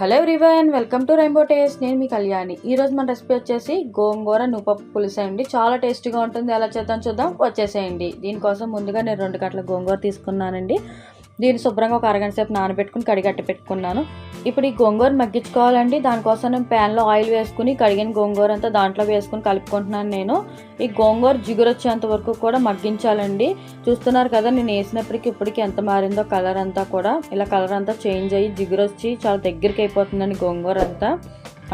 Hello everyone, welcome to rainbow taste. నేను మీ కళ్యాణి. ఈరోజు మన రెసిపీ వచ్చేసి గోంగూర నువ్వుపప్పు పులుసు అండి. చాలా టేస్టీగా ఉంటుంది. ఎలా చేద్దాం చూద్దాం, వచ్చేసేయండి. దీనికోసం ముందుగా నేను 2 కట్టల గోంగూర తీసుకున్నానండి. దీన్ని శుభ్రంగా ఒక అరగంట సేపు నానబెట్టుకుని కడిగట్టి పెట్టుకున్నాను. ఇప్పుడు ఈ గోంగూర మగ్గించుకోవాలండి. దానికోసం నేను ప్యాన్లో ఆయిల్ వేసుకుని కడిగిన గోంగూర అంతా దాంట్లో వేసుకుని కలుపుకుంటున్నాను. నేను ఈ గోంగూర జిగురు వచ్చేంత వరకు కూడా మగ్గించాలండి. చూస్తున్నారు కదా, నేను వేసినప్పటికి ఇప్పటికి ఎంత మారిందో కలర్ అంతా కూడా. ఇలా కలర్ అంతా చేంజ్ అయ్యి జిగురు వచ్చి చాలా దగ్గరికి అయిపోతుందండి గోంగూర అంతా.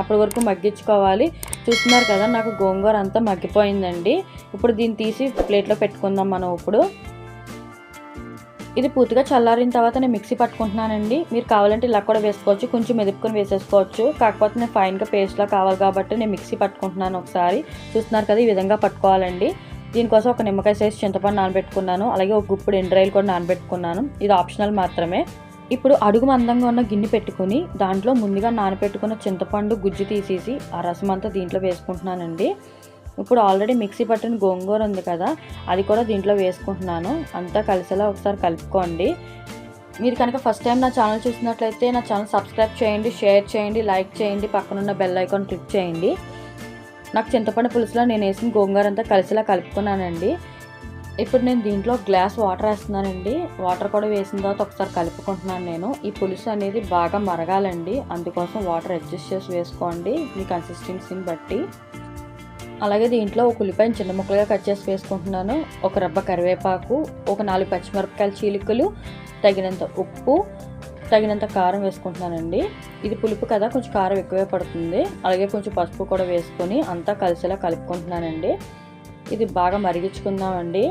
అప్పటి వరకు మగ్గించుకోవాలి. చూస్తున్నారు కదా, నాకు గోంగూర అంతా మగ్గిపోయిందండి. ఇప్పుడు దీన్ని తీసి ప్లేట్లో పెట్టుకుందాం మనం. ఇప్పుడు ఇది పూర్తిగా చల్లారిన తర్వాత నేను మిక్సీ పట్టుకుంటున్నానండి. మీరు కావాలంటే ఇలా కూడా వేసుకోవచ్చు, కొంచెం మెదుపుకొని వేసేసుకోవచ్చు. కాకపోతే నేను ఫైన్గా పేస్ట్లా కావాలి కాబట్టి నేను మిక్సీ పట్టుకుంటున్నాను ఒకసారి. చూస్తున్నారు కదా, ఈ విధంగా పట్టుకోవాలండి. దీనికోసం ఒక నిమ్మకాయ సైజ్ చింతపండు నానబెట్టుకున్నాను. అలాగే ఒక గుప్పుడు ఎండ్రాయిలు కూడా నానబెట్టుకున్నాను. ఇది ఆప్షనల్ మాత్రమే. ఇప్పుడు అడుగు మందంగా ఉన్న గిన్నె పెట్టుకుని దాంట్లో ముందుగా నానబెట్టుకున్న చింతపండు గుజ్జు తీసేసి ఆ రసం అంతా దీంట్లో వేసుకుంటున్నానండి. ఇప్పుడు ఆల్రెడీ మిక్సీ పట్టిన గోంగూర ఉంది కదా, అది కూడా దీంట్లో వేసుకుంటున్నాను. అంతా కలిసేలా ఒకసారి కలుపుకోండి. మీరు కనుక ఫస్ట్ టైం నా ఛానల్ చూసినట్లయితే నా ఛానల్ సబ్స్క్రైబ్ చేయండి, షేర్ చేయండి, లైక్ చేయండి, పక్కనున్న బెల్ ఐకాన్ క్లిక్ చేయండి. నాకు చింతపండు పులుసులో నేను వేసిన గోంగూర అంతా కలిసేలా కలుపుకున్నానండి. ఇప్పుడు నేను దీంట్లో గ్లాస్ వాటర్ వేస్తున్నానండి. వాటర్ కూడా వేసిన తర్వాత ఒకసారి కలుపుకుంటున్నాను నేను. ఈ పులుసు అనేది బాగా మరగాలండి, అందుకోసం వాటర్ అడ్జస్ట్ చేసి వేసుకోండి మీ కన్సిస్టెన్సీని బట్టి. అలాగే దీంట్లో ఒక ఉల్లిపాయను చిన్న ముక్కలుగా కట్ చేసి వేసుకుంటున్నాను. ఒక రబ్బ కరివేపాకు, ఒక 4 పచ్చిమిరపకాయల చీలికలు, తగినంత ఉప్పు, తగినంత కారం వేసుకుంటున్నానండి. ఇది పులుపు కదా, కొంచెం కారం ఎక్కువే పడుతుంది. అలాగే కొంచెం పసుపు కూడా వేసుకొని అంతా కలిసేలా కలుపుకుంటున్నానండి. ఇది బాగా మరిగించుకుందామండి.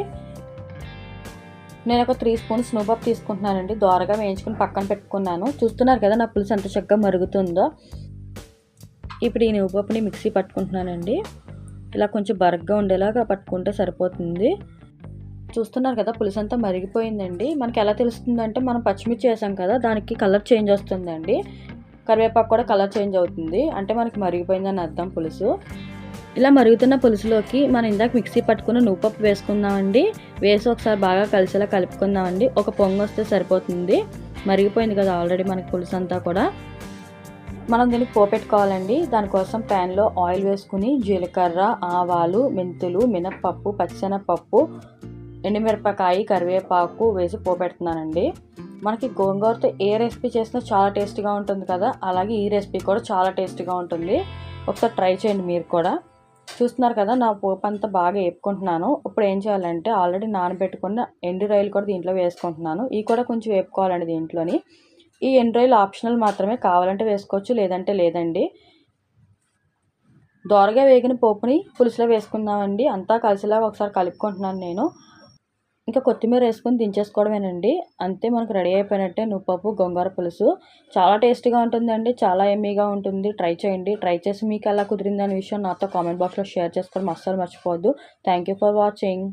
నేను ఒక 3 స్పూన్స్ నువ్వుపప్పు తీసుకుంటున్నానండి. దోరగా వేయించుకుని పక్కన పెట్టుకున్నాను. చూస్తున్నారు కదా నా పులుసు ఎంత చక్కగా మరుగుతుందో. ఇప్పుడు ఈ నువ్వుపప్పుని మిక్సీ పట్టుకుంటున్నానండి. ఇలా కొంచెం బరగ్గా ఉండేలాగా పట్టుకుంటే సరిపోతుంది. చూస్తున్నారు కదా, పులుసు అంతా మరిగిపోయిందండి. మనకి ఎలా తెలుస్తుందంటే, మనం పచ్చిమిర్చి వేసాం కదా, దానికి కలర్ చేంజ్ వస్తుందండి. కరివేపాకు కూడా కలర్ చేంజ్ అవుతుంది, అంటే మనకి మరిగిపోయిందని అర్థం పులుసు. ఇలా మరుగుతున్న పులుసులోకి మనం ఇందాక మిక్సీ పట్టుకున్న నువ్వుపప్పు వేసుకుందామండి. వేసి ఒకసారి బాగా కలిసేలా కలుపుకుందామండి. ఒక పొంగు వస్తే సరిపోతుంది. మరిగిపోయింది కదా ఆల్రెడీ మనకి పులుసు అంతా కూడా. మనం దీనికి పోపెట్టుకోవాలండి. దానికోసం ప్యాన్లో ఆయిల్ వేసుకుని జీలకర్ర, ఆవాలు, మెంతులు, మినప్పప్పు, పచ్చిశనగపప్పు, ఎండుమిరపకాయ, కరివేపాకు వేసి పోపెడుతున్నానండి. మనకి గోంగూరతో ఏ రెసిపీ చేసినా చాలా టేస్టీగా ఉంటుంది కదా, అలాగే ఈ రెసిపీ కూడా చాలా టేస్టీగా ఉంటుంది. ఒకసారి ట్రై చేయండి మీరు కూడా. చూస్తున్నారు కదా, నా పోపు అంతా బాగా వేపుకుంటున్నాను. ఇప్పుడు ఏం చేయాలంటే, ఆల్రెడీ నానబెట్టుకున్న ఎండు రొయ్యలు కూడా దీంట్లో వేసుకుంటున్నాను. ఇవి కూడా కొంచెం వేపుకోవాలండి దీంట్లోని. ఈ ఎండ్రాయిల్ ఆప్షనల్ మాత్రమే, కావాలంటే వేసుకోవచ్చు, లేదంటే లేదండి. దోరగా వేగిన పోపుని పులుసులో వేసుకుందామండి. అంతా కలిసిలాగా ఒకసారి కలుపుకుంటున్నాను నేను. ఇంకా కొత్తిమీర వేసుకొని దించేసుకోవడమేనండి. అంతే, మనకు రెడీ అయిపోయినట్టే నువ్వుపప్పు గోంగూర పులుసు. చాలా టేస్టీగా ఉంటుందండి, చాలా ఎమ్మీగా ఉంటుంది. ట్రై చేయండి. ట్రై చేసి మీకు ఎలా కుదిరిందనే విషయం నాతో కామెంట్ బాక్స్లో షేర్ చేసుకోవడం అస్సలు మర్చిపోవద్దు. Thank you for watching.